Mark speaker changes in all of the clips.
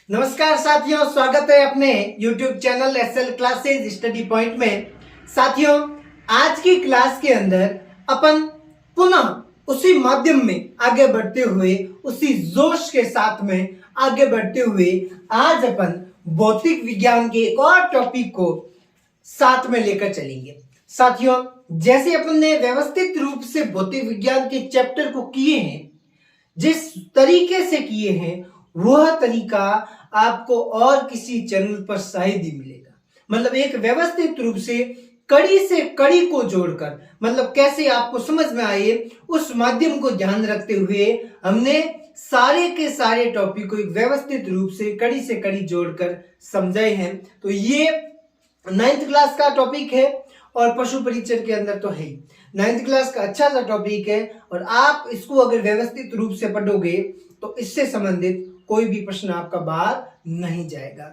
Speaker 1: नमस्कार साथियों, स्वागत है अपने YouTube channel SL classes study point में। साथियों, आज की क्लास के अंदर अपन पुनः उसी माध्यम में आगे बढ़ते हुए, उसी जोश के साथ में आगे बढ़ते हुए आज अपन भौतिक विज्ञान के एक और टॉपिक को साथ में लेकर चलेंगे। साथियों, जैसे अपन ने व्यवस्थित रूप से भौतिक विज्ञान के चैप्टर को किए हैं, जिस तरीके से किए हैं वह तरीका आपको और किसी चैनल पर शायद ही मिलेगा। मतलब एक व्यवस्थित रूप से कड़ी को जोड़कर, मतलब कैसे आपको समझ में आए उस माध्यम को ध्यान रखते हुए हमने सारे के सारे टॉपिक को एक व्यवस्थित रूप से कड़ी जोड़कर समझाए हैं। तो ये 9th क्लास का टॉपिक है और पशु परिचय के अंदर तो है ही। 9th क्लास का अच्छा सा टॉपिक है और आप इसको अगर व्यवस्थित रूप से पढ़ोगे तो इससे संबंधित कोई भी प्रश्न आपका बाहर नहीं जाएगा।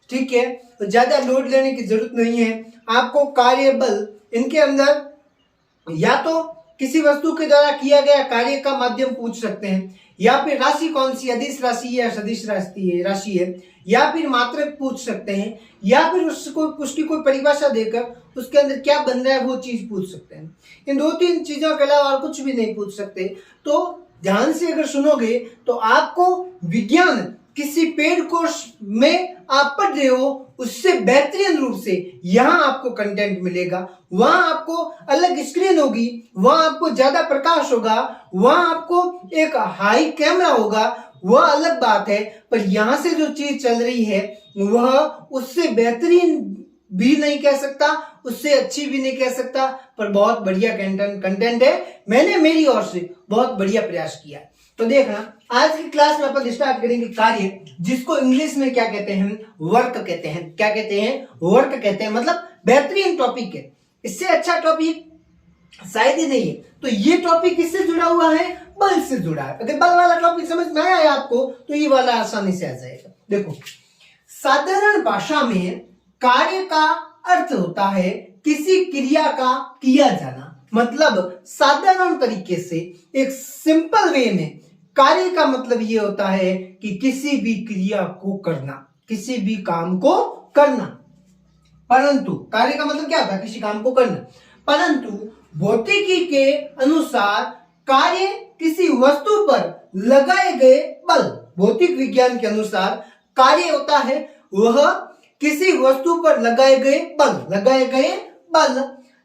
Speaker 1: ठीक है, तो ज्यादा लोड लेने की जरूरत नहीं है। आपको कार्य बल, इनके अंदर या तो किसी वस्तु के द्वारा किया गया कार्य का माध्यम पूछ सकते हैं, या फिर राशि कौन सी अदिश राशि है, सदिश राशि है, या फिर मात्रक पूछ सकते हैं, या फिर उसकी कोई परिभाषा देकर उसके अंदर क्या बन रहा है वो चीज पूछ सकते हैं। इन दो तीन चीजों के अलावा और कुछ भी नहीं पूछ सकते। तो ध्यान से अगर सुनोगे तो आपको विज्ञान किसी पेड कोर्स में आप पढ़ रहे हो उससे बेहतरीन रूप से यहाँ आपको कंटेंट मिलेगा। वहां आपको अलग स्क्रीन होगी, वहां आपको ज्यादा प्रकाश होगा, वहां आपको एक हाई कैमरा होगा, वह अलग बात है। पर यहाँ से जो चीज चल रही है वह उससे बेहतरीन भी नहीं कह सकता, उससे अच्छी भी नहीं कह सकता, पर बहुत बढ़िया कंटेंट है। मैंने मेरी ओर से बहुत बढ़िया प्रयास किया। तो देखना, आज की क्लास में अपन स्टार्ट करेंगे कार्य, जिसको इंग्लिश में क्या कहते हैं, वर्क कहते हैं। क्या कहते हैं? वर्क कहते हैं। मतलब बेहतरीन टॉपिक है, इससे अच्छा टॉपिक शायद ही नहीं है। तो ये टॉपिक किससे जुड़ा हुआ है? बल से जुड़ा है। अगर बल वाला टॉपिक समझ में आया है आपको तो ये वाला आसानी से आ जाएगा। देखो, साधारण भाषा में कार्य का अर्थ होता है किसी क्रिया का किया जाना। मतलब साधारण तरीके से, एक सिंपल वे में, कार्य का मतलब ये होता है कि किसी भी क्रिया को करना, किसी भी काम को करना। परंतु कार्य का मतलब क्या होता है? किसी काम को करना। परंतु भौतिकी के अनुसार कार्य किसी वस्तु पर लगाए गए बल, भौतिक विज्ञान के अनुसार कार्य होता है वह किसी वस्तु पर लगाए गए बल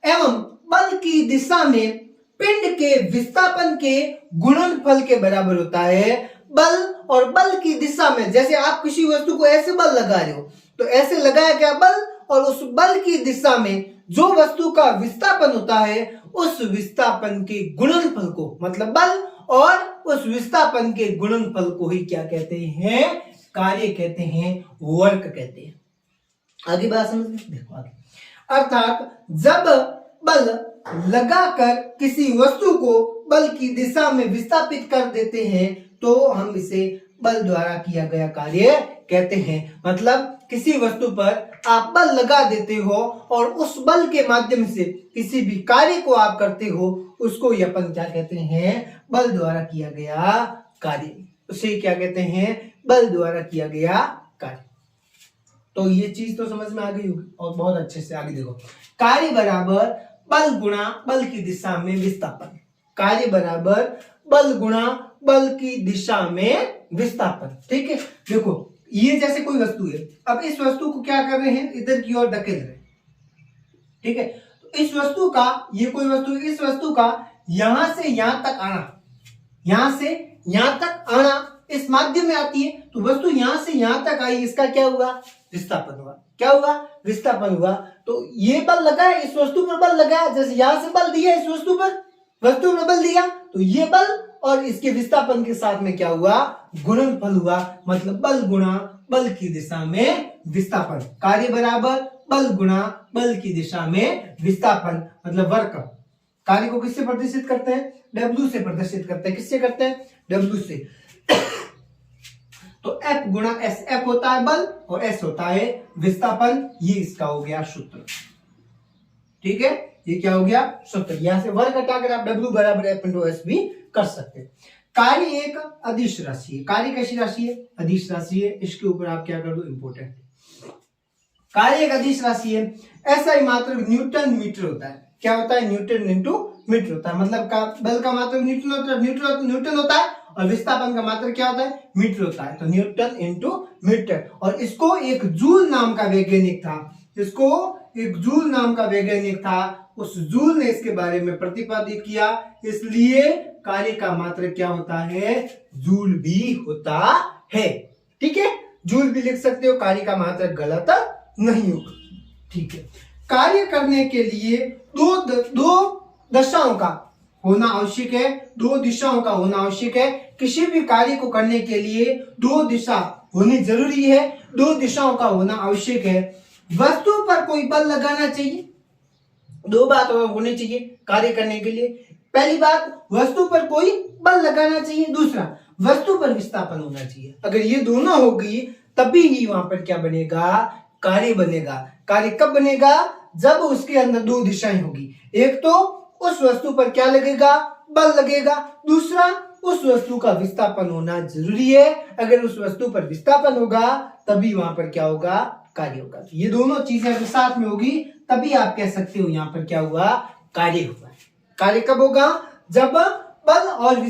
Speaker 1: एवं बल की दिशा में पिंड के विस्थापन के गुणनफल के बराबर होता है। बल और बल की दिशा में, जैसे आप किसी वस्तु को ऐसे बल लगा रहे हो तो ऐसे लगाया गया बल, और उस बल की दिशा में जो वस्तु का विस्थापन होता है उस विस्थापन के गुणनफल को, मतलब बल और उस विस्थापन के गुणनफल को ही क्या कहते हैं? कार्य कहते हैं, वर्क कहते हैं। आगे बात समझ में, देखो आगे। अर्थात जब बल लगाकर किसी वस्तु को बल की दिशा में विस्थापित कर देते हैं तो हम इसे बल द्वारा किया गया कार्य कहते हैं। मतलब किसी वस्तु पर आप बल लगा देते हो और उस बल के माध्यम से किसी भी कार्य को आप करते हो, उसको अपन क्या कहते हैं? बल द्वारा किया गया कार्य। उसे क्या कहते हैं? बल द्वारा किया गया कार्य। तो ये चीज तो समझ में आ गई होगी। और बहुत अच्छे से आगे देखो, कार्य बराबर बल गुणा बल की दिशा में विस्थापन। कार्य बराबर बल गुणा बल की दिशा में विस्थापन। ठीक है, देखो ये जैसे कोई वस्तु है, अब इस वस्तु को क्या कर रहे हैं? इधर की ओर धकेल रहे हैं। ठीक है, तो इस वस्तु का, ये कोई वस्तु है, इस वस्तु का यहां से यहां तक आना, यहां से यहां तक आना इस माध्यम में आती है। तो वस्तु यहां से यहां तक आई, इसका क्या हुआ? विस्थापन हुआ। क्या हुआ? विस्थापन हुआ। तो ये बल लगा है, इस वस्तु पर बल लगा है, जैसे यहां से बल दिया इस वस्तु पर बल दिया, तो ये बल और इसके विस्थापन के साथ में क्या हुआ? गुणनफल हुआ। मतलब बल गुणा बल की दिशा में विस्थापन। कार्य बराबर बल गुणा बल की दिशा में विस्थापन, मतलब वर्क। कार्य को किससे प्रदर्शित करते हैं? W से प्रदर्शित करते हैं। किससे करते हैं? W से। तो F गुणा S, F होता है बल और S होता है विस्थापन। ये इसका हो गया सूत्र। ठीक है, ये क्या हो गया? सूत्र। यहां से वर्ग हटाकर आप W बराबर F इंटू S भी कर सकते हैं। कार्य एक अदिश राशि है। कार्य कैसी राशि है? अदिश राशि है। इसके ऊपर आप क्या कर दो, इंपॉर्टेंट। कार्य एक अदिश राशि है। ऐसा ही मात्र न्यूटन मीटर होता है। क्या होता है? न्यूटन इंटू मीटर होता है। मतलब बल का मात्रक न्यूटन होता है और विस्थापन का मात्रक क्या होता है? मीटर होता है। तो न्यूटन इंटू मीटर। और इसको एक जूल नाम का वैज्ञानिक था, इसको एक जूल नाम का वैज्ञानिक था, उस जूल ने इसके बारे में प्रतिपादित किया। इसलिए कार्य का मात्रक क्या होता है? जूल भी होता है। ठीक है, जूल भी लिख सकते हो, कार्य का मात्रक गलत नहीं होगा। ठीक है, कार्य करने के लिए दो दशाओं का होना आवश्यक है, दो दिशाओं का होना आवश्यक है। किसी भी कार्य को करने के लिए दो दिशा होनी जरूरी है, दो दिशाओं का होना आवश्यक है। वस्तु पर कोई बल लगाना चाहिए, दो बात होनी चाहिए कार्य करने के लिए। पहली बात, वस्तु पर कोई बल लगाना चाहिए। दूसरा, वस्तु पर विस्थापन होना चाहिए। अगर ये दोनों होगी तभी ही वहां पर क्या बनेगा? कार्य बनेगा। कार्य कब बनेगा? जब उसके अंदर दो दिशाएं होगी। एक तो उस वस्तु पर क्या लगेगा? बल लगेगा। दूसरा, उस वस्तु का विस्थापन होना जरूरी है। अगर उस वस्तु पर विस्थापन होगा तभी वहां पर क्या होगा? कार्य होगा। तो ये दोनों चीजें अगर साथ में होगी तभी आप कह सकते हो यहाँ पर क्या हुआ? कार्य हुआ। कार्य कब होगा? जब बल और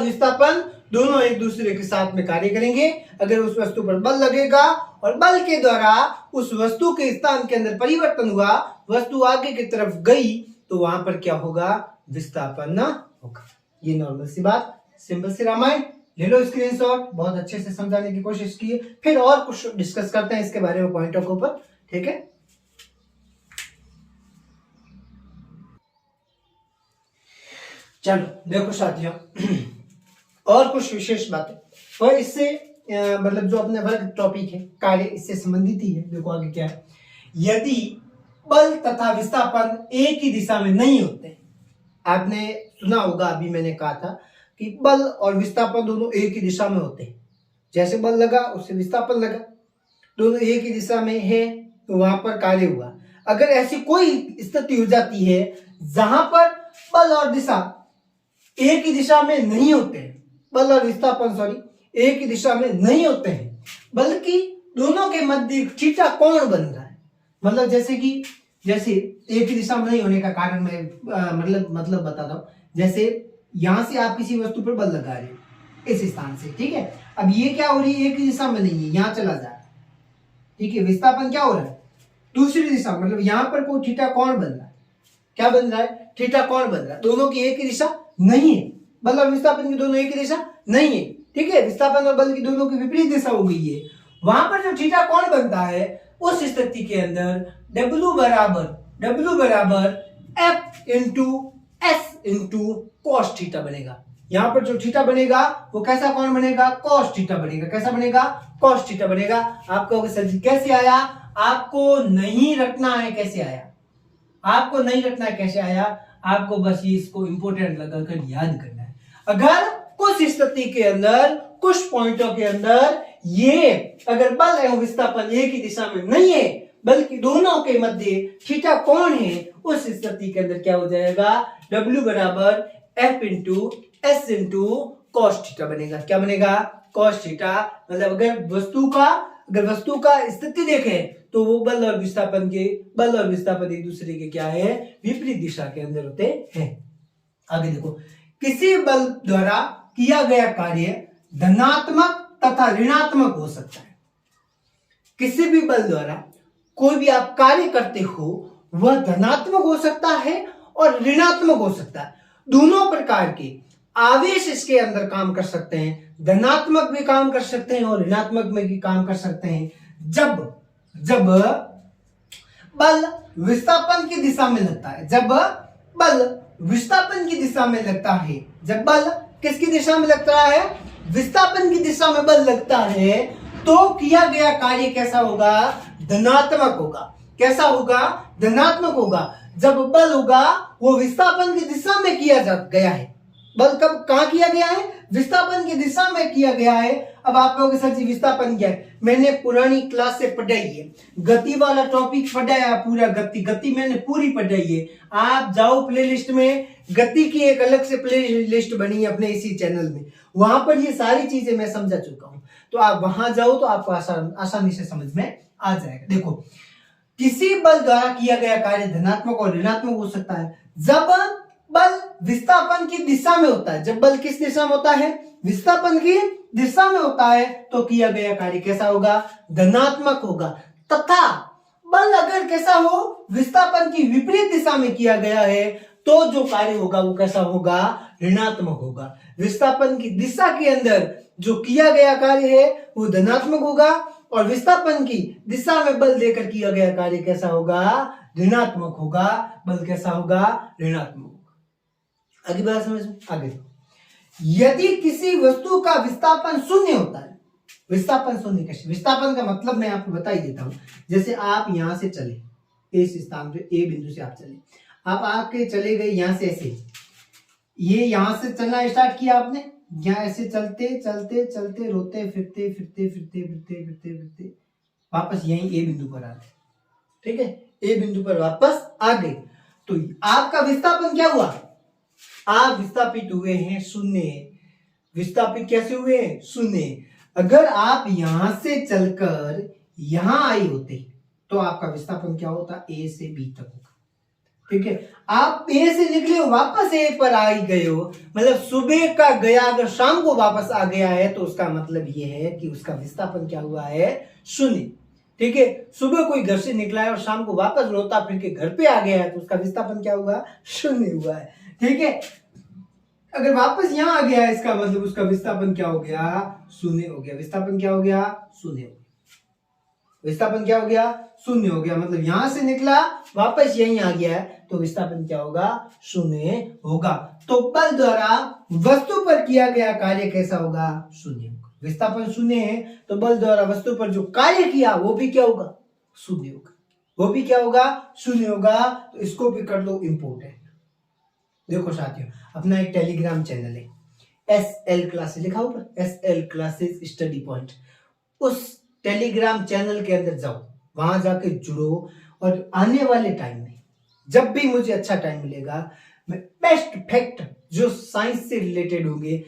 Speaker 1: विस्थापन दोनों एक दूसरे के साथ में कार्य करेंगे। अगर उस वस्तु पर बल लगेगा और बल के द्वारा उस वस्तु के स्थान के अंदर परिवर्तन हुआ, वस्तु आगे की तरफ गई, तो वहां पर क्या होगा? विस्थापन होगा। ये नॉर्मल सी बात, सिंपल सी रामायण। ले लो स्क्रीनशॉट, बहुत अच्छे से समझाने की कोशिश की। फिर और कुछ डिस्कस करते हैं इसके बारे में पॉइंटों के ऊपर। ठीक है, चलो देखो साथियों, और कुछ विशेष बातें और इससे मतलब जो अपने वर्ग टॉपिक है कार्य, इससे संबंधित ही है। देखो आगे क्या है। यदि बल तथा विस्थापन एक ही दिशा में नहीं होते, आपने सुना होगा, अभी मैंने कहा था कि बल और विस्थापन दोनों एक ही दिशा में होते हैं। जैसे बल लगा उससे विस्थापन लगा, दोनों एक ही दिशा में है, तो वहां पर कार्य हुआ। अगर ऐसी कोई स्थिति हो जाती है जहां पर बल और दिशा एक ही दिशा में नहीं होते हैं, बल और विस्थापन एक ही दिशा में नहीं होते हैं, बल्कि दोनों के मध्य थीटा कोण बन रहा है। मतलब जैसे एक ही दिशा में नहीं होने का कारण मैं मतलब बताता हूं। जैसे यहां से आप किसी वस्तु पर बल लगा रहे हो इस स्थान से, ठीक है। अब ये क्या हो रही है? एक ही दिशा में नहीं है, यहां चला जा रहा है, ठीक है। विस्थापन क्या हो रहा है? दूसरी दिशा, मतलब यहां पर कोई थीटा कोण बन रहा है। क्या बन रहा है? थीटा कोण बन रहा है। दोनों की एक ही दिशा नहीं है, बल और विस्थापन की दोनों एक ही दिशा नहीं है, ठीक है। विस्थापन और बल की दोनों की विपरीत दिशा हो गई है। वहां पर जो थीटा कोण बनता है, उस स्थिति के अंदर W बराबर F into S into cos theta बनेगा। यहां पर जो थीटा बनेगा वो कैसा कोण बनेगा? कॉस थीटा बनेगा। कैसा बनेगा? कॉस थीटा बनेगा। आपको सर जी कैसे आया? आपको नहीं रखना है कैसे आया, आपको नहीं रखना है कैसे आया, आपको बस ये इसको इंपोर्टेंट लगाकर याद करना है। अगर कुछ स्थिति के अंदर, कुछ पॉइंटों के अंदर ये अगर बल एवं विस्थापन एक ही दिशा में नहीं है, बल्कि दोनों के मध्य थीटा कोण है, उस स्थिति के अंदर क्या हो जाएगा? W बराबर F into S into cos theta बनेगा। क्या बनेगा? Cos theta. मतलब अगर वस्तु का स्थिति देखें तो वो बल और विस्थापन एक दूसरे के क्या है? विपरीत दिशा के अंदर होते हैं। आगे देखो, किसी बल द्वारा किया गया कार्य धनात्मक तथा ऋणात्मक हो सकता है। किसी भी बल द्वारा कोई भी आप कार्य करते हो, वह धनात्मक हो सकता है और ऋणात्मक हो सकता है। दोनों प्रकार के आवेश इसके अंदर काम कर सकते हैं। धनात्मक भी काम कर सकते हैं और ऋणात्मक में भी काम कर सकते हैं। जब बल विस्थापन की दिशा में लगता है, जब बल विस्थापन की दिशा में लगता है, जब बल किसकी दिशा में लगता है? विस्थापन की दिशा में बल लगता है, तो किया गया कार्य कैसा होगा? धनात्मक होगा। कैसा होगा? धनात्मक होगा। जब बल होगा वो विस्थापन की दिशा में किया गया है। बल कहां किया गया है? विस्थापन की दिशा में किया गया है। अब आप लोगों के सर जी विस्थापन क्या है, मैंने पुरानी क्लास से पढ़ाई है, गति वाला टॉपिक पढ़ाया, पूरा गति मैंने पूरी पढ़ाई है। आप जाओ प्लेलिस्ट में, गति की एक अलग से प्ले लिस्ट बनी है अपने इसी चैनल में, वहां पर ये सारी चीजें मैं समझा चुका हूं। तो आप वहां जाओ तो आपको आसानी से समझ में आ जाएगा। देखो, किसी बल द्वारा किया गया कार्य धनात्मक और ऋणात्मक हो सकता है जब बल विस्थापन की दिशा में होता है। जब बल किस दिशा में होता है, विस्थापन की दिशा में होता है, तो किया गया कार्य कैसा होगा, धनात्मक होगा। तथा बल अगर कैसा हो, विस्थापन की विपरीत दिशा में किया गया है, तो जो कार्य होगा वो कैसा होगा, ऋणात्मक होगा। विस्थापन की दिशा के अंदर जो किया गया कार्य है वो धनात्मक होगा, और विस्थापन की दिशा में बल देकर किया गया कार्य कैसा होगा, ऋणात्मक होगा। बल कैसा होगा, ऋणात्मक होगा। आगे बात समझ में आगे। यदि किसी वस्तु का विस्थापन शून्य होता है, विस्थापन शून्य कैसे, विस्थापन का मतलब मैं आपको बता ही देता हूं। जैसे आप यहां से चले, इस स्थान पे ए बिंदु से आप चले, आप आके चले गए यहां से ऐसे, ये यहां से चलना स्टार्ट किया आपने, यहाँ ऐसे चलते चलते चलते रोते फिरते फिरते फिरते फिरते फिरते फिरते वापस यहीं ए बिंदु पर आ गए। ठीक है, ए बिंदु पर वापस आ गए, तो आपका विस्थापन क्या हुआ, आप विस्थापित हुए हैं शून्य। विस्थापित कैसे हुए हैं, शून्य। अगर आप यहां से चलकर यहां आए होते तो आपका विस्थापन क्या होता, ए से बी तक होगा। ठीक है, आप ए से निकले हो वापस ए पर आ ही गए हो, मतलब सुबह का गया अगर शाम को वापस आ गया है तो उसका मतलब यह है कि उसका विस्थापन क्या हुआ है, शून्य। ठीक है, सुबह कोई घर से निकला है और शाम को वापस रोता फिर के घर पे आ गया है तो उसका विस्थापन क्या हुआ, शून्य हुआ है। ठीक है, अगर वापस यहां आ गया है इसका मतलब उसका विस्थापन क्या हो गया, शून्य हो गया। विस्थापन क्या हो गया, शून्य हो गया। विस्थापन क्या हो गया, शून्य हो गया। मतलब यहां से निकला वापस यहीं आ गया है तो विस्थापन क्या होगा, शून्य होगा। तो बल द्वारा वस्तु पर किया गया कार्य कैसा होगा, शून्य होगा। विस्थापन शून्य है तो बल द्वारा वस्तु पर जो कार्य किया वो भी क्या होगा, शून्य होगा। वो भी क्या होगा, शून्य होगा। तो इसको भी कर लो इंपोर्टेंट। देखो साथियों, अपना एक टेलीग्राम चैनल है, SL क्लासेस लिखा ऊपर, SL क्लासेस स्टडी पॉइंट। उस टेलीग्राम चैनल के अंदर जाओ, वहां जाके जुड़ो, और आने वाले टाइम में जब भी मुझे अच्छा टाइम मिलेगा मैं बेस्ट फैक्ट जो साइंस से रिलेटेड होंगे,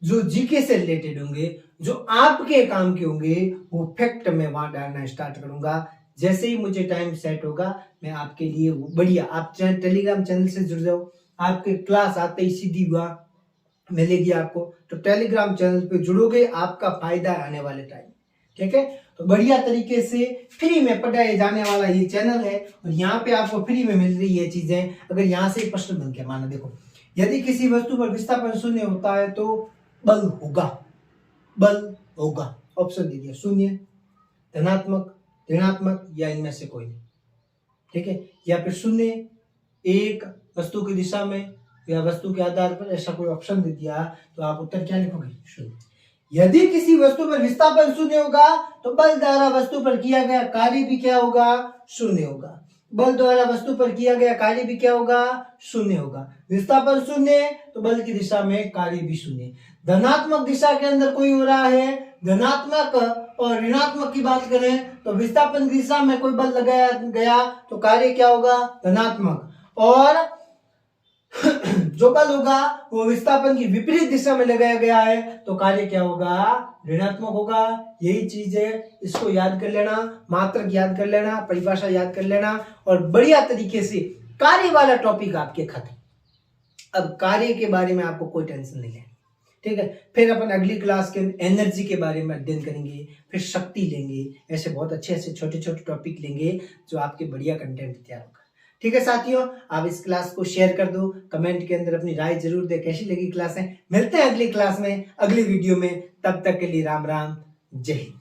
Speaker 1: जो जीके से रिलेटेड होंगे, जो आपके काम के होंगे, वो फैक्ट मैं वहां डालना स्टार्ट करूंगा। जैसे ही मुझे टाइम सेट होगा मैं आपके लिए बढ़िया, आप टेलीग्राम चैनल से जुड़ जाओ, आपके क्लास आते ही सीधी वहां मिलेगी आपको। तो टेलीग्राम चैनल पे जुड़ोगे, आपका फायदा है आने वाले टाइम। ठीक है, तो बढ़िया तरीके से फ्री में पढ़ाए जाने वाला ये चैनल है, और यहाँ पे आपको फ्री में मिल रही है चीजें। अगर यहाँ से प्रश्न बन गया, माना देखो, यदि किसी वस्तु पर विस्थापन शून्य होता है तो बल होगा, बल होगा। ऑप्शन दे दिया, शून्य, धनात्मक, ऋणात्मक, या इनमें से कोई नहीं। ठीक है, या फिर शून्य, एक, वस्तु की दिशा में, या वस्तु के आधार पर, ऐसा कोई ऑप्शन दे दिया तो आप उत्तर क्या लिखोगे, शून्य। यदि किसी वस्तु पर विस्थापन शून्य होगा तो बल द्वारा वस्तु पर किया गया कार्य भी क्या होगा, शून्य होगा। बल द्वारा वस्तु पर किया गया कार्य भी क्या होगा, शून्य होगा। विस्थापन शून्य तो बल की दिशा में कार्य भी शून्य। धनात्मक दिशा के अंदर कोई हो रहा है, धनात्मक और ऋणात्मक की बात करें तो विस्थापन की दिशा में कोई बल लगाया गया तो कार्य क्या होगा, धनात्मक। और जो बल होगा वो विस्थापन की विपरीत दिशा में लगाया गया है तो कार्य क्या होगा, ऋणात्मक होगा। यही चीज है, इसको याद कर लेना, मात्रक याद कर लेना, परिभाषा याद कर लेना, और बढ़िया तरीके से कार्य वाला टॉपिक आपके खत्म। अब कार्य के बारे में आपको कोई टेंशन नहीं लेनी। ठीक है, फिर अपन अगली क्लास के एनर्जी के बारे में अध्ययन करेंगे, फिर शक्ति लेंगे, ऐसे बहुत अच्छे ऐसे छोटे छोटे टॉपिक लेंगे जो आपके बढ़िया कंटेंट तैयार होगा। ठीक है साथियों, आप इस क्लास को शेयर कर दो, कमेंट के अंदर अपनी राय जरूर दे, कैसी लगी क्लास है। मिलते हैं अगली क्लास में, अगली वीडियो में, तब तक के लिए राम राम, जय हिंद।